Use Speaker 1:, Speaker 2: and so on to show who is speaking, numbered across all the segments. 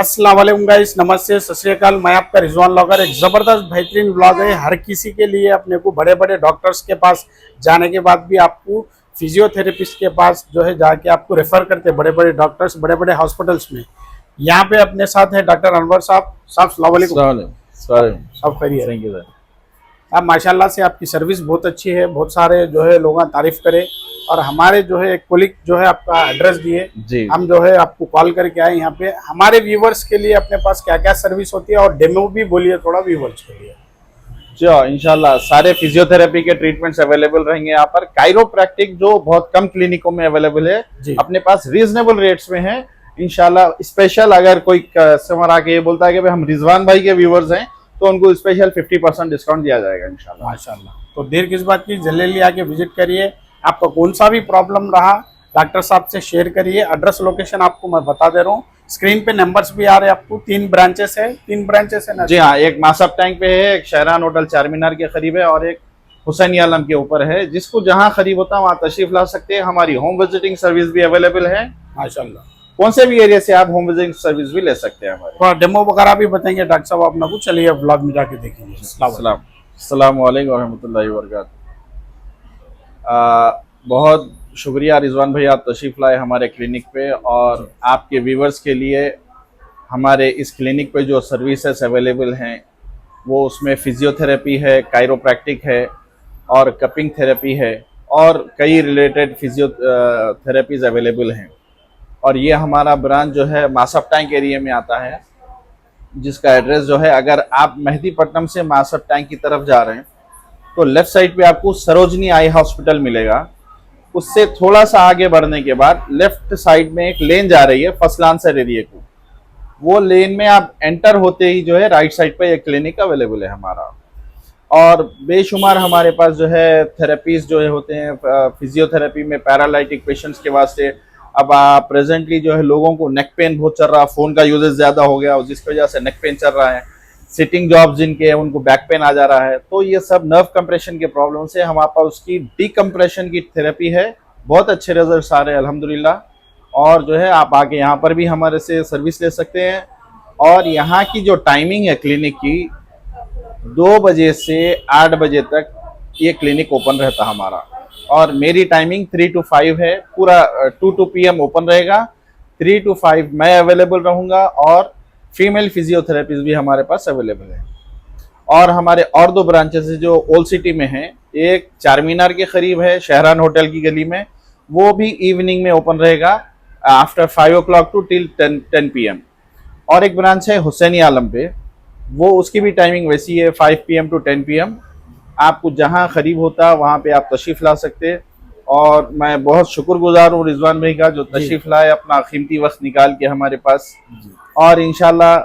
Speaker 1: अस्सलाम वालेकुम गाइस, नमस्ते, सत श्री अकाल। मैं आपका रिजवान लॉगर। एक ज़बरदस्त बेहतरीन व्लॉग है हर किसी के लिए। अपने को बड़े बड़े डॉक्टर्स के पास जाने के बाद भी आपको फिजियोथेरेपिस्ट के पास जो है जाके आपको रेफर करते हैं बड़े बड़े डॉक्टर्स, बड़े बड़े हॉस्पिटल्स में। यहाँ पे अपने साथ है डॉक्टर अनवर साहब। साहब अस्सलाम वालेकुम। सब खैरियत?
Speaker 2: Thank you sir.
Speaker 1: आप माशाल्लाह से आपकी सर्विस बहुत अच्छी है, बहुत सारे जो है लोग तारीफ करें। और हमारे जो है एक कोलिग जो है आपका एड्रेस दिए,
Speaker 2: जी
Speaker 1: हम जो है आपको कॉल करके आए यहाँ पे। हमारे व्यूवर्स के लिए अपने पास क्या क्या सर्विस होती है और डेमो भी बोलिए थोड़ा व्यूवर्स के लिए।
Speaker 2: जो इंशाल्लाह सारे फिजियोथेरेपी के ट्रीटमेंट्स अवेलेबल रहेंगे यहाँ पर। कायरोप्रैक्टिक जो बहुत कम क्लिनिकों में अवेलेबल है,
Speaker 1: जी।
Speaker 2: अपने पास रीजनेबल रेट्स में है इंशाल्लाह। स्पेशल अगर कोई कस्टमर आके ये बोलता है कि भाई हम रिजवान भाई के व्यूवर्स हैं, तो उनको स्पेशल 50% डिस्काउंट दिया जाएगा इंशाल्लाह।
Speaker 1: माशाल्लाह। तो देर किस बात की, जल्दी आके विजिट करिए। आपका कौन सा भी प्रॉब्लम रहा डॉक्टर साहब से शेयर करिए। एड्रेस लोकेशन आपको मैं बता दे रहा हूँ, स्क्रीन पे नंबर्स भी आ रहे हैं आपको। 3 ब्रांचेस है ना
Speaker 2: जी हाँ, एक मासब टैंक पे है, एक शहरान होटल चार मीनार के करीब है, और एक हुसैन आलम के ऊपर है। जिसको जहाँ करीब होता है वहाँ तशरीफ ला सकते हैं। हमारी होम विजिटिंग सर्विस भी अवेलेबल है।
Speaker 1: माशाल्लाह।
Speaker 2: कौन से भी एरिया से आप होम विजिटिंग सर्विस भी ले सकते हैं हमारे।
Speaker 1: थोड़ा डेमो वगैरह भी बताएंगे डॉक्टर साहब अपना कुछ। चलिए ब्लॉग में जाके देखेंगे।
Speaker 2: अस्सलाम वालेकुम रहमतुल्लाहि व बरकातहू। बहुत शुक्रिया रिजवान भाई, आप तशरीफ़ लाए हमारे क्लिनिक पे। और आपके व्यूवर्स के लिए हमारे इस क्लिनिक पे जो सर्विसेज अवेलेबल हैं, वो उसमें फिजियोथेरेपी है, कायरोप्रैक्टिक है, और कपिंग थेरेपी है, और कई रिलेटेड फिजियोथेरेपीज अवेलेबल हैं। और ये हमारा ब्रांच जो है मासब टैंक एरिया में आता है, जिसका एड्रेस जो है, अगर आप मेहदीपट्टनम से मासब टैंक की तरफ जा रहे हैं तो लेफ्ट साइड पे आपको सरोजनी आई हॉस्पिटल मिलेगा। उससे थोड़ा सा आगे बढ़ने के बाद लेफ्ट साइड में एक लेन जा रही है फर्स्ट आंसर एरिया को। वो लेन में आप एंटर होते ही जो है राइट साइड पे एक क्लिनिक अवेलेबल है हमारा। और बेशुमार हमारे पास जो है थेरेपीज जो है होते हैं फिजियोथेरेपी में पैरालाइटिक पेशेंट्स के वास्ते। अब प्रेजेंटली जो है लोगों को नेक पेन बहुत चल रहा, फोन का यूजेज ज्यादा हो गया और जिसकी वजह से नेक पेन चल रहा है। सिटिंग जॉब जिनके हैं उनको बैक पेन आ जा रहा है। तो ये सब नर्व कंप्रेशन के प्रॉब्लम से हमारे पास उसकी डीकम्प्रेशन की थेरेपी है। बहुत अच्छे रिजल्ट्स आ रहे हैं अल्हम्दुलिल्लाह। और जो है आप आके यहाँ पर भी हमारे से सर्विस ले सकते हैं। और यहाँ की जो टाइमिंग है क्लिनिक की, 2 बजे से 8 बजे तक ये क्लिनिक ओपन रहता हमारा। और मेरी टाइमिंग 3 to 5 है, पूरा 2 PM ओपन रहेगा। 3 to 5 मैं अवेलेबल रहूँगा। और फीमेल फिजियोथेरेपीज भी हमारे पास अवेलेबल है। और हमारे और 2 ब्रांचेस है जो ओल्ड सिटी में है। एक चार मीनार के करीब है, शहरान होटल की गली में, वो भी इवनिंग में ओपन रहेगा after 5 o'clock to till 10 PM। और एक ब्रांच है हुसैनी आलम पे, वो उसकी भी टाइमिंग वैसी है 5 PM टू 10 PM। आपको जहाँ करीब होता है वहाँ पे आप तशरीफ़ ला सकते हैं। और मैं बहुत शुक्रगुजार हूँ रिजवान भाई का, जो तशरीफ़ लाए अपना कीमती वक्त निकाल के हमारे पास। और इंशाल्लाह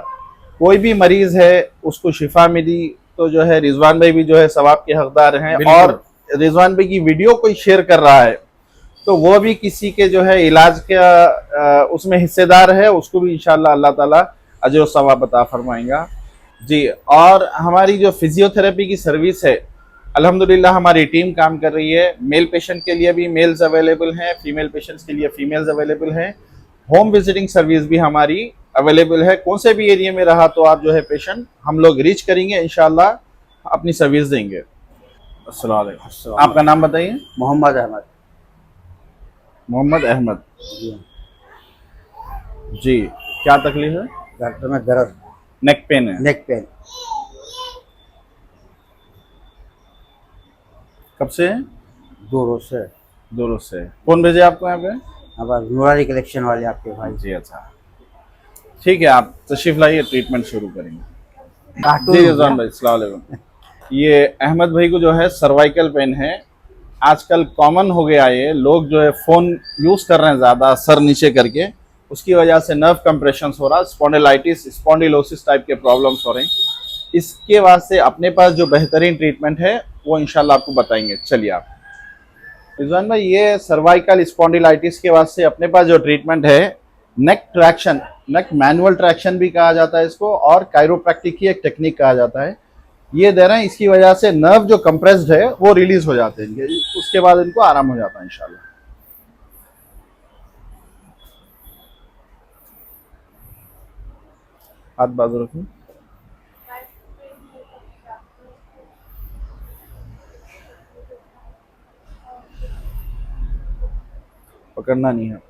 Speaker 2: कोई भी मरीज है उसको शिफा मिली तो जो है रिजवान भाई भी जो है सवाब के हकदार हैं। और रिजवान भाई की वीडियो कोई शेयर कर रहा है तो वो भी किसी के जो है इलाज का उसमें हिस्सेदार है, उसको भी इंशाल्लाह अल्लाह ताला अजर सवाब अता फरमाएंगा जी। और हमारी जो फिजियोथेरेपी की सर्विस है, अल्हम्दुलिल्लाह हमारी टीम काम कर रही है। मेल पेशेंट के लिए भी मेल्स अवेलेबल हैं, फीमेल पेशेंट्स के लिए फीमेल्स अवेलेबल हैं। होम विजिटिंग सर्विस भी हमारी अवेलेबल है। कौन से भी एरिया में रहा तो आप जो है पेशेंट हम लोग रीच करेंगे, इंशाल्लाह अपनी सर्विस देंगे। अस्सलाम वालेकुम। आपका नाम बताइए।
Speaker 1: मोहम्मद अहमद।
Speaker 2: मोहम्मद अहमद जी। क्या तकलीफ है?
Speaker 1: डॉक्टर में दर्द,
Speaker 2: नेक पेन है।
Speaker 1: Neck pain.
Speaker 2: कब से है?
Speaker 1: 2 रोज से।
Speaker 2: 2 रोज से। कौन भेजे आपको यहाँ पे?
Speaker 1: अब नूरानी कलेक्शन वाले आपके भाई
Speaker 2: जी अच्छा, ठीक है, आप तशरीफ लाइए, ट्रीटमेंट शुरू करेंगे। जी रिजवान भाई अस्सलाम वालेकुम। ये अहमद भाई को जो है सर्वाइकल पेन है। आजकल कॉमन हो गया, ये लोग जो है फ़ोन यूज़ कर रहे हैं ज़्यादा सर नीचे करके, उसकी वजह से नर्व कंप्रेशन हो रहा, स्पॉन्डिलाइटिस स्पॉन्डिलोसिस टाइप के प्रॉब्लम्स हो रहे हैं। इसके वास्ते अपने पास जो बेहतरीन ट्रीटमेंट है वो इंशाल्लाह आपको बताएंगे। चलिए आप रिजवान भाई, ये सर्वाइकल स्पॉन्डिलाइटिस के वास्ते अपने पास जो ट्रीटमेंट है, नेक ट्रैक्शन, नेक मैनुअल ट्रैक्शन भी कहा जाता है इसको, और कायरोप्रैक्टिक की एक टेक्निक कहा जाता है, ये दे रहे हैं। इसकी वजह से नर्व जो कंप्रेस्ड है वो रिलीज हो जाते हैं इनके, उसके बाद इनको आराम हो जाता है इंशाल्लाह। हाथ बाजू रखिए। पकड़ना नहीं है।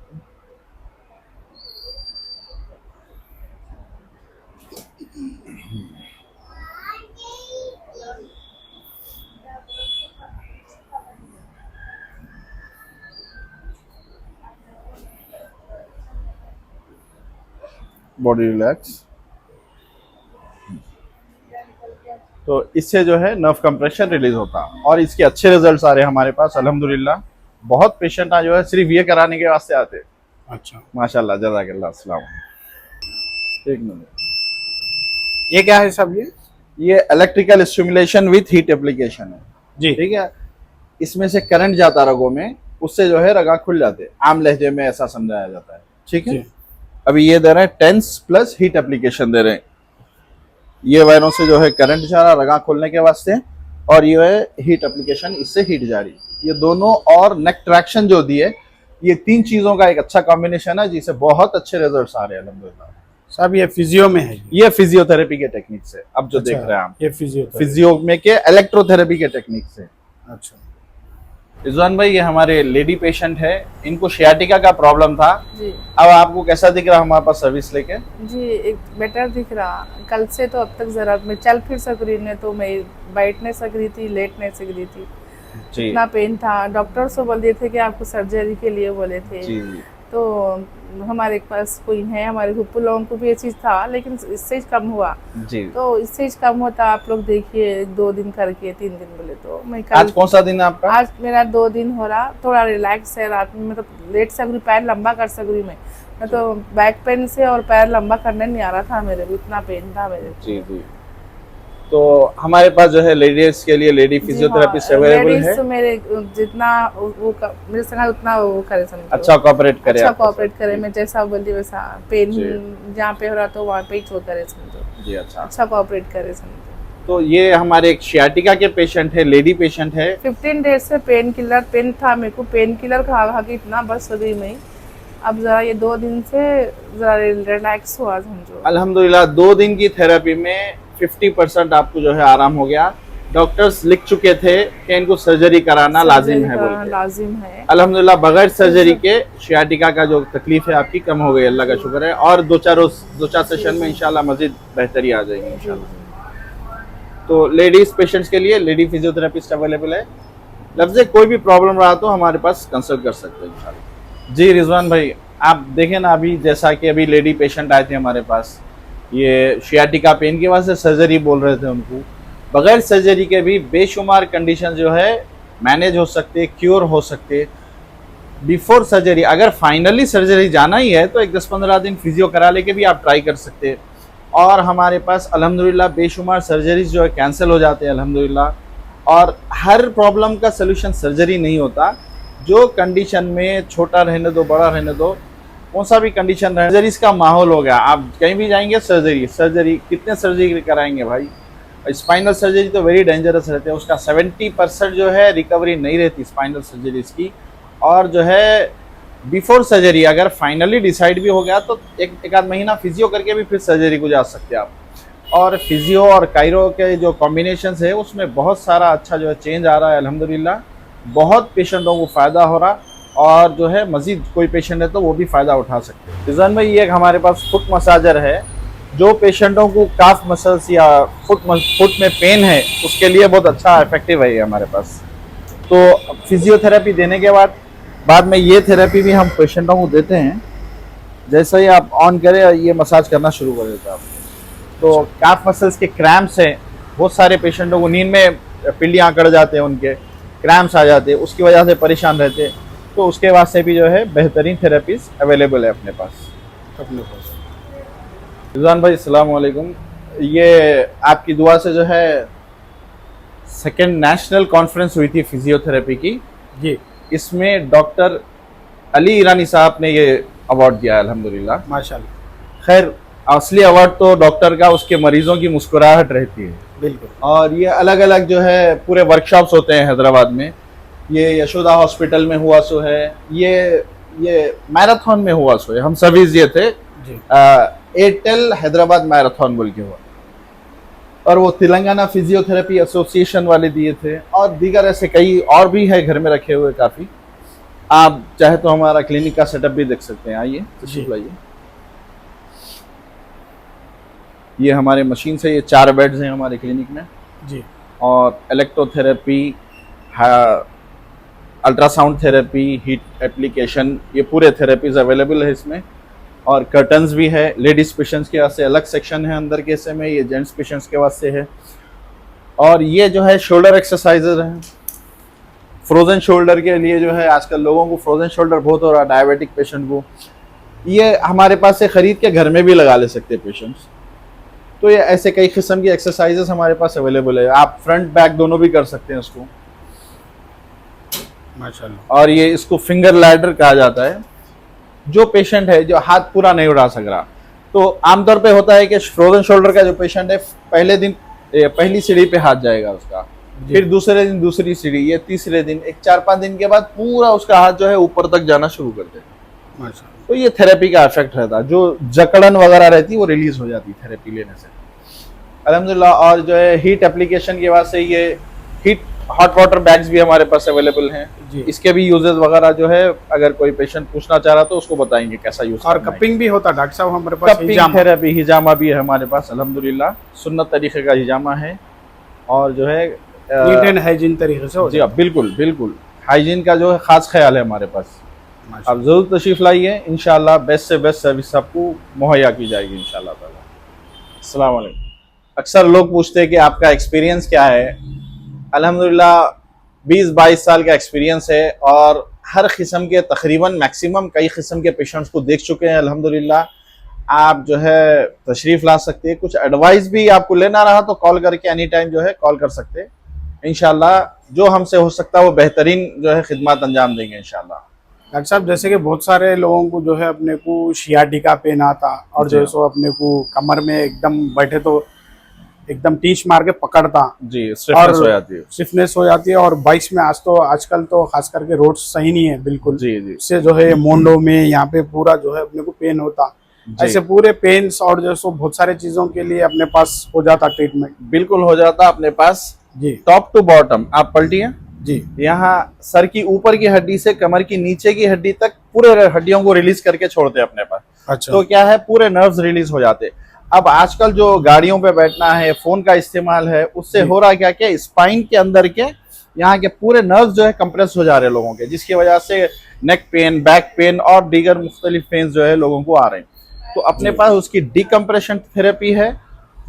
Speaker 2: Body relax. तो इससे जो है नर्व कंप्रेशन रिलीज होता है और इसके अच्छे रिजल्ट्स आ रहे हैं हमारे पास अल्हम्दुलिल्लाह। बहुत पेशेंट जो है सिर्फ ये कराने के वास्ते आते हैं।
Speaker 1: अच्छा,
Speaker 2: माशाल्लाह, जज़ाकल्लाह। अस्सलाम। एक मिनट,
Speaker 1: ये क्या है सब?
Speaker 2: ये electrical stimulation with heat application है
Speaker 1: जी।
Speaker 2: ठीक है। इसमें से करंट जाता रगों में, उससे जो है रगा खुल जाते हैं। आम लहजे में ऐसा समझाया जाता है ठीक है।
Speaker 1: जी।
Speaker 2: अभी ये दे रहे हैं टेंस प्लस हीट एप्लीकेशन दे रहे हैं। ये वायरों से जो है करंट जा रहा रगा खोलने के वास्ते, और ये है हीट एप्लीकेशन, इससे हीट जा रही। ये दोनों और नेक ट्रैक्शन जो दिए, ये तीन चीजों का एक अच्छा कॉम्बिनेशन है जिससे बहुत अच्छे रिजल्ट्स आ रहे हैं अल्हम्दुलिल्लाह।
Speaker 1: साहब ये फिजियो में है?
Speaker 2: ये फिजियोथेरेपी के टेक्निक से अब जो
Speaker 1: अच्छा,
Speaker 2: देख रहे हैं आप,
Speaker 1: ये फिजियो
Speaker 2: फिजियो में के इलेक्ट्रोथेरेपी के टेक्निक से।
Speaker 1: अच्छा।
Speaker 2: रिजवान भाई, ये हमारे लेडी पेशेंट है, इनको शियाटिका का प्रॉब्लम था
Speaker 3: जी।
Speaker 2: अब आपको कैसा दिख रहा हमारे पास सर्विस लेके?
Speaker 3: जी, एक बेटर दिख रहा। कल से तो अब तक जरा मैं चल फिर सक रही, नहीं तो मैं बैठ नहीं सक रही थी, लेट नहीं सक रही थी।
Speaker 2: जी
Speaker 3: इतना पेन था। डॉक्टर से बोल दिए थे कि आपको सर्जरी के लिए बोले थे।
Speaker 2: जी।
Speaker 3: तो हमारे पास कोई है, हमारे हुप्पू लोगों को भी ये चीज़ था, लेकिन इससे कम हुआ।
Speaker 2: जी।
Speaker 3: तो इससे कम होता आप लोग देखिए, 2 दिन करके 3 दिन बोले तो मैं
Speaker 2: आज कौन सा दिन है आपका?
Speaker 3: आज मेरा 2 दिन हो रहा। थोड़ा रिलैक्स है, रात में मतलब लेट सक रही, पैर लंबा कर सक रही मैं तो बैक पेन से, और पैर लंबा करने नहीं आ रहा था मेरे को, इतना पेन था मेरे को।
Speaker 2: जी जी। तो हमारे पास जो है लेडीज के लिए लेडी फिजियोथेरेपिस्ट अवेलेबल है।
Speaker 3: लेडीज मेरे जितना मेरे संग उतना वो करे, समझो
Speaker 2: अच्छा कोऑपरेट करे,
Speaker 3: अच्छा
Speaker 2: आपके
Speaker 3: कोऑपरेट
Speaker 2: साथ।
Speaker 3: करे। मैं जैसा बोली वैसा पेन
Speaker 2: जी।
Speaker 3: जहाँ पे हो रहा तो वहाँ पे ही छो करे, समझो।
Speaker 2: जी अच्छा।
Speaker 3: अच्छा कोऑपरेट करे, समझो।
Speaker 2: तो ये हमारे एक शियाटिका के पेशेंट है, लेडी पेशेंट है।
Speaker 3: 15 डेज से पेन किलर पेन था मेरे को, पेन किलर खा खा के इतना बस हो गई मैं। अब जरा ये 2 दिन से जरा रिलैक्स हुआ, समझो।
Speaker 2: अल्हम्दुलिल्लाह 2 दिन की थेरेपी में 50% आपको जो है आराम हो गया। डॉक्टर्स लिख चुके थे कि इनको सर्जरी कराना लाजिम है बोल के।
Speaker 3: लाजिम है।
Speaker 2: अल्हम्दुलिल्लाह बगैर सर्जरी के शियाटिका का जो तकलीफ है आपकी कम हो गई, अल्लाह का शुक्र है। और 2-4 सेशन में इंशाल्लाह मजीद बेहतरी आ जाएगी इंशाल्लाह। तो लेडीज पेशेंट्स के लिए लेडी फिजियोथेरेपिस्ट अवेलेबल है। लफ्ज़ कोई भी प्रॉब्लम रहा तो हमारे पास कंसल्ट कर सकते हैं इंशाल्लाह। जी रिजवान भाई, आप देखें ना, अभी जैसा कि अभी लेडी पेशेंट आए थे हमारे पास, ये शियाटिका पेन की वजह से सर्जरी बोल रहे थे उनको। बगैर सर्जरी के भी बेशुमार कंडीशन जो है मैनेज हो सकते, क्योर हो सकते बिफोर सर्जरी। अगर फाइनली सर्जरी जाना ही है तो एक 10-15 दिन फिजियो करा लेके भी आप ट्राई कर सकते। और हमारे पास अल्हम्दुलिल्लाह बेशुमार सर्जरीज जो है कैंसिल हो जाते हैं अल्हम्दुलिल्लाह। और हर प्रॉब्लम का सलूशन सर्जरी नहीं होता। जो कंडीशन में छोटा रहने दो, बड़ा रहने दो, कौन सा भी कंडीशन रहे, सर्जरीज का माहौल हो गया। आप कहीं भी जाएंगे सर्जरी कितने सर्जरी कराएंगे भाई। स्पाइनल सर्जरी तो वेरी डेंजरस रहते हैं, उसका 70% जो है रिकवरी नहीं रहती स्पाइनल सर्जरीज की। और जो है बिफोर सर्जरी अगर फाइनली डिसाइड भी हो गया तो एक आध महीना फिजियो करके भी फिर सर्जरी को जा सकते हैं आप। और फिजियो और कायरो के जो कॉम्बिनेशन है उसमें बहुत सारा अच्छा जो है चेंज आ रहा है अल्हम्दुलिल्लाह। बहुत पेशेंटों को फ़ायदा हो रहा, और जो है मज़ीद कोई पेशेंट है तो वो भी फ़ायदा उठा सकते हैं। रिजवान भाई, ये हमारे पास फुट मसाजर है। जो पेशेंटों को काफ मसल्स या फुट में पेन है उसके लिए बहुत अच्छा इफेक्टिव है ये हमारे पास। तो फिजियोथेरेपी देने के बाद में ये थेरेपी भी हम पेशेंटों को देते हैं। जैसे ही आप ऑन करें ये मसाज करना शुरू कर देता है आप। तो काफ मसल्स के क्रैम्प्स हैं, बहुत सारे पेशेंटों को नींद में पिल्लियाँ अकड़ जाते हैं, उनके क्रैम्प्स आ जाते हैं, उसकी वजह से परेशान रहते हैं। तो उसके वास्ते भी जो है बेहतरीन थेरेपीज अवेलेबल है अपने पास। रिजवान भाई अस्सलाम वालेकुम। ये आपकी दुआ से जो है 2nd नेशनल कॉन्फ्रेंस हुई थी फिजियोथेरेपी की
Speaker 1: जी।
Speaker 2: इसमें डॉक्टर अली ईरानी साहब ने ये अवार्ड दिया है अल्हम्दुलिल्लाह।
Speaker 1: माशाल्लाह।
Speaker 2: खैर असली अवार्ड तो डॉक्टर का उसके मरीजों की मुस्कुराहट रहती है।
Speaker 1: बिल्कुल।
Speaker 2: और ये अलग अलग जो है पूरे वर्कशॉप्स होते हैं हैदराबाद में। ये यशोदा हॉस्पिटल में हुआ सो है, ये मैराथन में हुआ सो है, हम सभी ये थे। एयरटेल हैदराबाद मैराथन बोल के हुआ, और वो तेलंगाना फिजियोथेरेपी एसोसिएशन वाले दिए थे, और दीगर ऐसे कई और भी है घर में रखे हुए काफ़ी। आप चाहे तो हमारा क्लिनिक का सेटअप भी देख सकते हैं, आइए तशरीफ लाइए। ये हमारे मशीन से, ये 4 बेड्स हैं हमारे क्लिनिक में
Speaker 1: जी।
Speaker 2: और electrotherapy, ultrasound therapy, heat application, ये पूरे थेरेपीज अवेलेबल है इसमें। और कर्टन्स भी है, लेडीज पेशेंट्स के वास्ते अलग सेक्शन है अंदर के हिस्से में, ये जेंट्स पेशेंट्स के वास्ते है। और ये जो है शोल्डर एक्सरसाइजेज हैं, फ्रोजन शोल्डर के लिए जो है आजकल लोगों को फ्रोजन शोल्डर बहुत हो रहा है, डायबिटिक पेशेंट को, ये हमारे पास से खरीद के घर में भी लगा ले सकते हैं पेशेंट्स। तो ये ऐसे कई किस्म की एक्सरसाइजेस हमारे पास अवेलेबल है, आप फ्रंट बैक दोनों भी कर सकते हैं उसको।
Speaker 1: माशाल्लाह।
Speaker 2: और ये इसको फिंगर लैडर कहा जाता है। जो पेशेंट है जो हाथ पूरा नहीं उठा सक रहा, तो आमतौर पे होता है कि फ्रोजन शोल्डर का जो पेशेंट है पहले दिन पहली सीढ़ी पे हाथ जाएगा उसका, फिर दूसरे दिन दूसरी सीढ़ी, ये तीसरे दिन, एक 4-5 दिन के बाद पूरा उसका हाथ जो है ऊपर तक जाना शुरू कर देगा।
Speaker 1: माशाल्लाह।
Speaker 2: तो ये थेरेपी का इफेक्ट रहता है, जो जकड़न वगैरह रहती है वो रिलीज हो जाती है थेरेपी लेने से अल्हम्दुलिल्लाह। और जो है हीट एप्लीकेशन के बाद से ये हॉट वाटर बैग्स भी हमारे पास अवेलेबल हैं
Speaker 1: जी।
Speaker 2: इसके भी यूजेस वगैरह जो है, अगर कोई पेशेंट पूछना चाह रहा तो उसको बताएंगे कैसा यूज।
Speaker 1: और कपिंग भी होता है डॉक्टर साहब हमारे पास,
Speaker 2: कपिंग थेरेपी, हिजामा भी है हमारे पास अल्हम्दुलिल्लाह, सुन्नत तरीके का हिजामा है। और जो है
Speaker 1: नीट एंड हाइजीन तरीके से हो
Speaker 2: जी हाँ, बिल्कुल बिल्कुल हाइजीन का जो है खास ख्याल है हमारे पास।
Speaker 1: जाए।
Speaker 2: आप जरूर तशरीफ लाइए, इंशाल्लाह बेस्ट से बेस्ट सर्विस आपको मुहैया की जाएगी इंशाल्लाह ताला। अस्सलाम वालेकुम। अक्सर लोग पूछते हैं कि आपका एक्सपीरियंस क्या है। अल्हम्दुलिल्लाह 20-22 साल का एक्सपीरियंस है और हर किस्म के तकरीबन मैक्सिमम कई किस्म के पेशेंट्स को देख चुके हैं अल्हम्दुलिल्लाह। आप जो है तशरीफ ला सकते हैं, कुछ एडवाइस भी आपको लेना रहा तो कॉल करके एनी टाइम जो है कॉल कर सकते हैं। इंशाल्लाह जो हमसे हो सकता है वो बेहतरीन जो है खिदमत अंजाम देंगे इंशाल्लाह।
Speaker 1: डॉक्टर साहब जैसे कि बहुत सारे लोगों को जो है अपने को सियाटिका पेन आता, और जो है सो अपने को कमर में एकदम बैठे तो एकदम टीच मार के पकड़ता
Speaker 2: जी, स्टिफनेस हो जाती है।
Speaker 1: स्टिफनेस हो जाती है। और बाइक्स में आजकल तो खास करके रोड सही नहीं है बिल्कुल
Speaker 2: जी जी
Speaker 1: इससे जो है मोंडो में यहाँ पे पूरा जो है अपने को पेन होता। ऐसे पूरे पेन्स और जो सो बहुत सारे चीजों के लिए अपने पास हो जाता ट्रीटमेंट।
Speaker 2: बिल्कुल हो जाता अपने पास,
Speaker 1: जी
Speaker 2: टॉप टू बॉटम। आप पलटिए
Speaker 1: जी,
Speaker 2: यहाँ सर की ऊपर की हड्डी से कमर की नीचे की हड्डी तक पूरे हड्डियों को रिलीज करके छोड़ते अपने पास।
Speaker 1: अच्छा।
Speaker 2: तो क्या है, पूरे नर्व्स रिलीज हो जाते। अब आजकल जो गाड़ियों पे बैठना है, फोन का इस्तेमाल है, उससे हो रहा क्या क्या, स्पाइन के अंदर के यहाँ के पूरे नर्व्स जो है कंप्रेस हो जा रहे हैं लोगों के, जिसकी वजह से नेक पेन, बैक पेन और दीगर मुख्तलिफ पेन जो है लोगों को आ रहे हैं। तो अपने पास उसकी डिकम्प्रेशन थेरेपी है,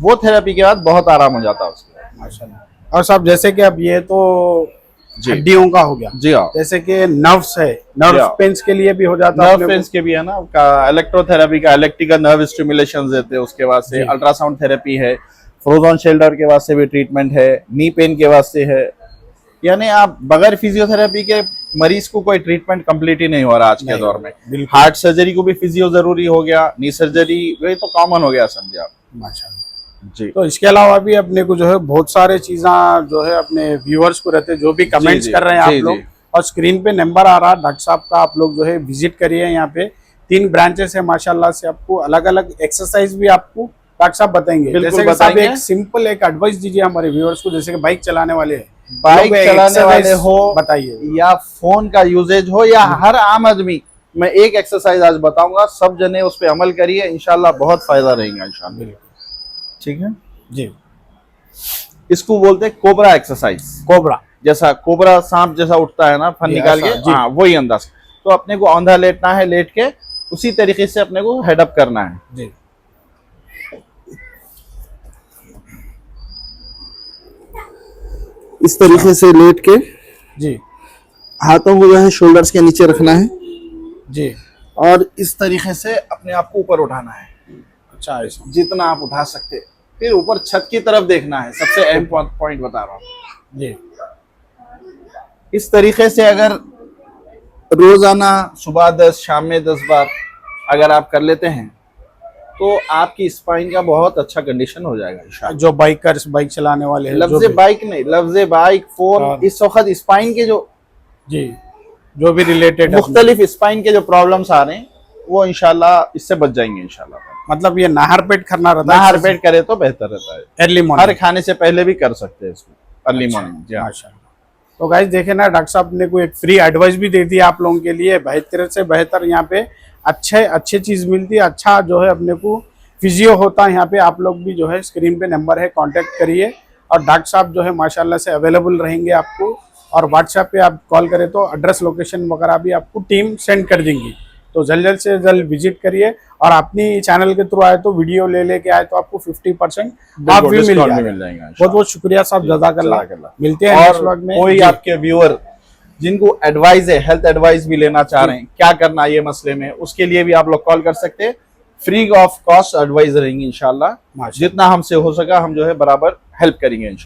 Speaker 2: वो थेरेपी के बाद बहुत आराम हो जाता है उसको।
Speaker 1: माशाल्लाह। और साहब जैसे कि अब ये तो
Speaker 2: जी।
Speaker 1: हड्डियों का हो गया,
Speaker 2: जी हाँ,
Speaker 1: जैसे कि नर्व्स है, नर्व
Speaker 2: जी हाँ।
Speaker 1: पेन्स के लिए भी हो जाता है
Speaker 2: नर्व पेन्स के भी है ना, इलेक्ट्रोथेरेपी का इलेक्ट्रिकल नर्व स्टिमुलेशन देते हैं, उसके बाद से अल्ट्रासाउंड थेरेपी है, फ्रोजन शोल्डर के वास्ते भी ट्रीटमेंट है, नी पेन के वास्ते है। यानी आप बगैर फिजियोथेरेपी के मरीज को कोई ट्रीटमेंट कंप्लीट ही नहीं हो रहा आज के दौर में। हार्ट सर्जरी को भी फिजियो जरूरी हो गया, नी सर्जरी वही तो कॉमन हो गया समझे आप।
Speaker 1: माशाल्लाह।
Speaker 2: जी,
Speaker 1: तो इसके अलावा भी अपने को जो है बहुत सारे चीज़ें जो है अपने व्यूअर्स को रहते हैं जो भी कमेंट्स
Speaker 2: जी,
Speaker 1: कर रहे हैं
Speaker 2: जी,
Speaker 1: आप लोग,
Speaker 2: जी।
Speaker 1: और स्क्रीन पे नंबर आ रहा है डॉक्टर साहब का, आप लोग जो है विजिट करिए। यहाँ पे 3 ब्रांचेस है माशाल्लाह से, आपको अलग अलग एक्सरसाइज भी आपको डॉक्टर साहब बताएंगे।
Speaker 2: बिल्कुल
Speaker 1: जैसे कि साहब
Speaker 2: बताएंगे।
Speaker 1: एक सिंपल एक एडवाइस दीजिए हमारे व्यूअर्स को, जैसे कि बाइक चलाने वाले हैं,
Speaker 2: बाइक
Speaker 1: लोग
Speaker 2: चलाने वाले
Speaker 1: exercise
Speaker 2: हो
Speaker 1: बताइए,
Speaker 2: या फोन का यूजेज हो या हर आम आदमी, मैं एक एक्सरसाइज आज बताऊंगा, सब जने उस पर अमल करिए, इंशाल्लाह बहुत फायदा रहेगा इंशाल्लाह। ठीक है
Speaker 1: जी।
Speaker 2: इसको बोलते हैं कोबरा एक्सरसाइज।
Speaker 1: कोबरा,
Speaker 2: जैसा कोबरा सांप जैसा उठता है ना फन
Speaker 1: ये
Speaker 2: निकाल के,
Speaker 1: ऐसा, जी।
Speaker 2: हाँ वही अंदाज। तो अपने को औंधा लेटना है, लेट के उसी तरीके से अपने को हेडअप करना है।
Speaker 1: जी
Speaker 2: इस तरीके से लेट के
Speaker 1: जी
Speaker 2: हाथों को जो है शोल्डर्स के नीचे रखना है
Speaker 1: जी।
Speaker 2: और इस तरीके से अपने आप को ऊपर उठाना है,
Speaker 1: अच्छा ऐसा,
Speaker 2: जितना आप उठा सकते। फिर ऊपर छत की तरफ देखना है, सबसे अहम पॉइंट बता रहा हूँ।
Speaker 1: जी
Speaker 2: इस तरीके से अगर रोजाना सुबह 10 शाम में 10 बार अगर आप कर लेते हैं तो आपकी स्पाइन का बहुत अच्छा कंडीशन हो जाएगा इंशाल्लाह।
Speaker 1: जो बाइकर्स बाइक चलाने वाले हैं, जो
Speaker 2: लफ्ज़े
Speaker 1: भी-
Speaker 2: बाइक नहीं, लफ्ज़े बाइक फोन,
Speaker 1: हाँ।
Speaker 2: इस वक्त स्पाइन के जो
Speaker 1: जी जो भी रिलेटेड
Speaker 2: मुख्तलिफ स्पाइन के जो प्रॉब्लम्स आ रहे हैं वो इंशाल्लाह इससे बच जाएंगे इंशाल्लाह।
Speaker 1: मतलब ये नाहर पेट करना रहता
Speaker 2: नाहर पेट करे तो बेहतर रहता है।
Speaker 1: अर्ली
Speaker 2: हर
Speaker 1: मॉर्निंग।
Speaker 2: खाने से पहले भी कर सकते हैं इसको अर्ली मॉर्निंग। जी हाँ।
Speaker 1: माशाल्लाह। तो गाइस देखे ना, डॉक्टर साहब ने कोई एक फ्री एडवाइस भी दे दी आप लोगों के लिए। बेहतर से बेहतर यहाँ पे अच्छे चीज मिलती है, अच्छा जो है अपने को फिजियो होता है यहाँ पे। आप लोग भी जो है स्क्रीन पे नंबर है, कांटेक्ट करिए। और डॉक्टर साहब जो है माशाल्लाह से अवेलेबल रहेंगे आपको, और व्हाट्सएप पे आप कॉल करें तो एड्रेस लोकेशन वगैरह भी आपको टीम सेंड कर देंगी। तो जल्द से जल्द विजिट करिए, और अपनी चैनल के थ्रू आए तो वीडियो लेके आए तो आपको 50% ऑफ भी मिल
Speaker 2: डिस्काउंट भी
Speaker 1: जाएगा।
Speaker 2: मिल जाएगा।
Speaker 1: बहुत बहुत शुक्रिया साहब, जज़ाकल्लाह।
Speaker 2: जज़ाकल्लाह।
Speaker 1: मिलते हैं नेक्स्ट
Speaker 2: और
Speaker 1: व्लॉग में।
Speaker 2: कोई
Speaker 1: जी।
Speaker 2: आपके व्यूअर जिनको एडवाइस है, हेल्थ एडवाइस भी लेना चाह रहे हैं, क्या करना है ये मसले में, उसके लिए भी आप लोग कॉल कर सकते हैं। फ्री ऑफ कॉस्ट एडवाइस रहेंगी इंशाल्लाह।
Speaker 1: माशाल्लाह।
Speaker 2: जितना हमसे हो सका हम जो है बराबर हेल्प करेंगे इंशाल्लाह।